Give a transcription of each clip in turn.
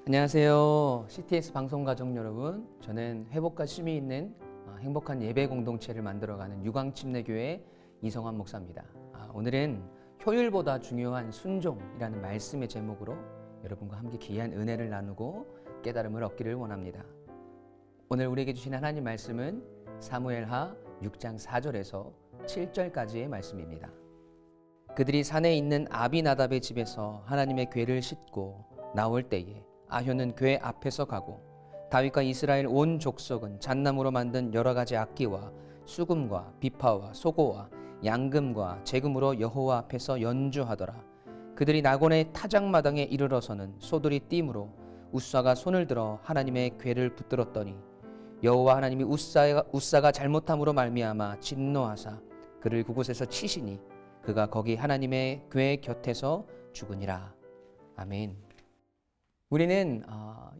안녕하세요. CTS 방송가족 여러분. 저는 회복과 쉼이 있는 행복한 예배 공동체를 만들어가는 유광침례교회 이성환 목사입니다. 오늘은 효율보다 중요한 순종이라는 말씀의 제목으로 여러분과 함께 귀한 은혜를 나누고 깨달음을 얻기를 원합니다. 오늘 우리에게 주신 하나님 말씀은 사무엘하 6장 4절에서 7절까지의 말씀입니다. 그들이 산에 있는 아비나답의 집에서 하나님의 궤를 싣고 나올 때에 아효는 궤 앞에서 가고 다윗과 이스라엘 온 족속은 잣나무로 만든 여러 가지 악기와 수금과 비파와 소고와 양금과 제금으로 여호와 앞에서 연주하더라. 그들이 나곤의 타작마당에 이르러서는 소들이 띠므로 웃사가 손을 들어 하나님의 궤를 붙들었더니 여호와 하나님이 웃사가 잘못함으로 말미암아 진노하사 그를 그곳에서 치시니 그가 거기 하나님의 궤 곁에서 죽으니라. 아멘. 우리는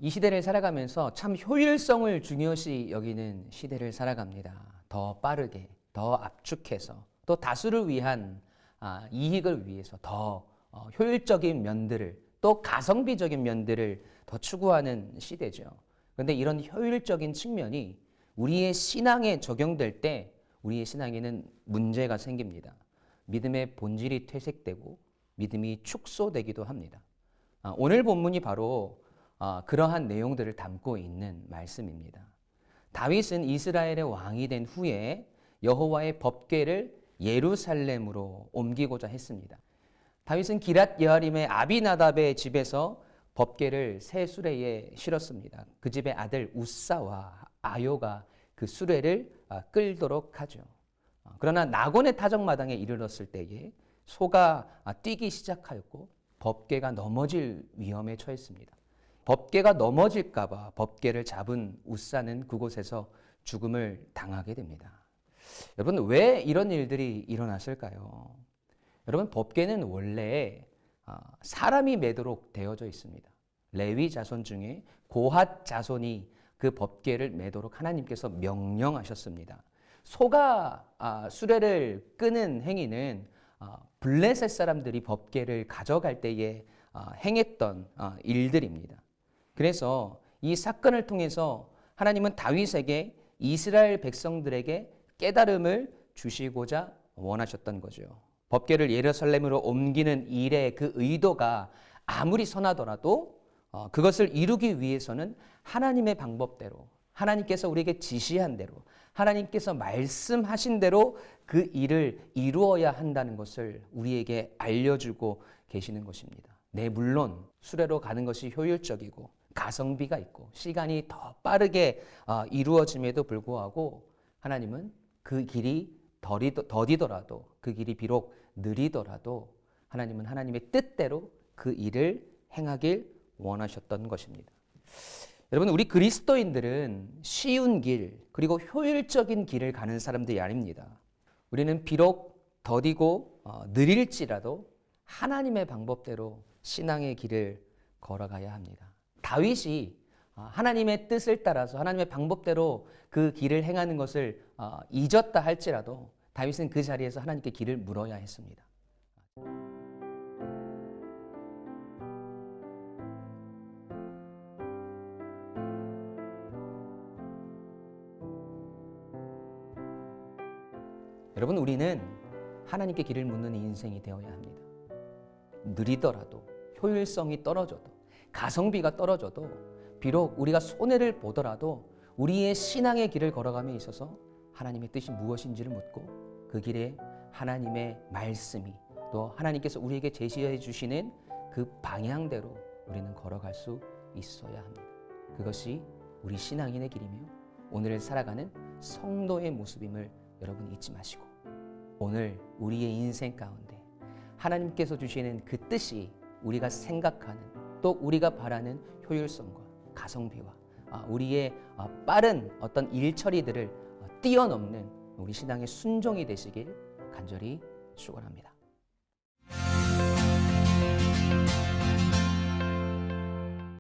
이 시대를 살아가면서 참 효율성을 중요시 여기는 시대를 살아갑니다. 더 빠르게, 더 압축해서, 또 다수를 위한 이익을 위해서 더 효율적인 면들을, 또 가성비적인 면들을 더 추구하는 시대죠. 그런데 이런 효율적인 측면이 우리의 신앙에 적용될 때 우리의 신앙에는 문제가 생깁니다. 믿음의 본질이 퇴색되고 믿음이 축소되기도 합니다. 오늘 본문이 바로 그러한 내용들을 담고 있는 말씀입니다. 다윗은 이스라엘의 왕이 된 후에 여호와의 법궤를 예루살렘으로 옮기고자 했습니다. 다윗은 기랏 여아림의 아비나답의 집에서 법궤를 새 수레에 실었습니다. 그 집의 아들 웃사와 아요가 그 수레를 끌도록 하죠. 그러나 나곤의 타작마당에 이르렀을 때에 소가 뛰기 시작하였고 법궤가 넘어질 위험에 처했습니다. 법궤가 넘어질까 봐 법궤를 잡은 웃사는 그곳에서 죽음을 당하게 됩니다. 여러분, 왜 이런 일들이 일어났을까요? 여러분, 법궤는 원래 사람이 매도록 되어져 있습니다. 레위 자손 중에 고핫 자손이 그 법궤를 매도록 하나님께서 명령하셨습니다. 소가 수레를 끄는 행위는 블레셋 사람들이 법궤를 가져갈 때에 행했던 일들입니다. 그래서 이 사건을 통해서 하나님은 다윗에게 이스라엘 백성들에게 깨달음을 주시고자 원하셨던 거죠. 법궤를 예루살렘으로 옮기는 일의 그 의도가 아무리 선하더라도 그것을 이루기 위해서는 하나님의 방법대로, 하나님께서 우리에게 지시한 대로, 하나님께서 말씀하신 대로 그 일을 이루어야 한다는 것을 우리에게 알려주고 계시는 것입니다. 네, 물론 수레로 가는 것이 효율적이고 가성비가 있고 시간이 더 빠르게 이루어짐에도 불구하고 하나님은 그 길이 더디더라도, 그 길이 비록 느리더라도 하나님은 하나님의 뜻대로 그 일을 행하길 원하셨던 것입니다. 여러분, 우리 그리스도인들은 쉬운 길, 그리고 효율적인 길을 가는 사람들이 아닙니다. 우리는 비록 더디고 느릴지라도 하나님의 방법대로 신앙의 길을 걸어가야 합니다. 다윗이 하나님의 뜻을 따라서 하나님의 방법대로 그 길을 행하는 것을 잊었다 할지라도 다윗은 그 자리에서 하나님께 길을 물어야 했습니다. 여러분, 우리는 하나님께 길을 묻는 인생이 되어야 합니다. 느리더라도, 효율성이 떨어져도, 가성비가 떨어져도, 비록 우리가 손해를 보더라도 우리의 신앙의 길을 걸어감에 있어서 하나님의 뜻이 무엇인지를 묻고 그 길에 하나님의 말씀이, 또 하나님께서 우리에게 제시해 주시는 그 방향대로 우리는 걸어갈 수 있어야 합니다. 그것이 우리 신앙인의 길이며 오늘을 살아가는 성도의 모습임을 여러분 잊지 마시고, 오늘 우리의 인생 가운데 하나님께서 주시는 그 뜻이 우리가 생각하는, 또 우리가 바라는 효율성과 가성비와 우리의 빠른 어떤 일처리들을 뛰어넘는 우리 신앙의 순종이 되시길 간절히 축원합니다.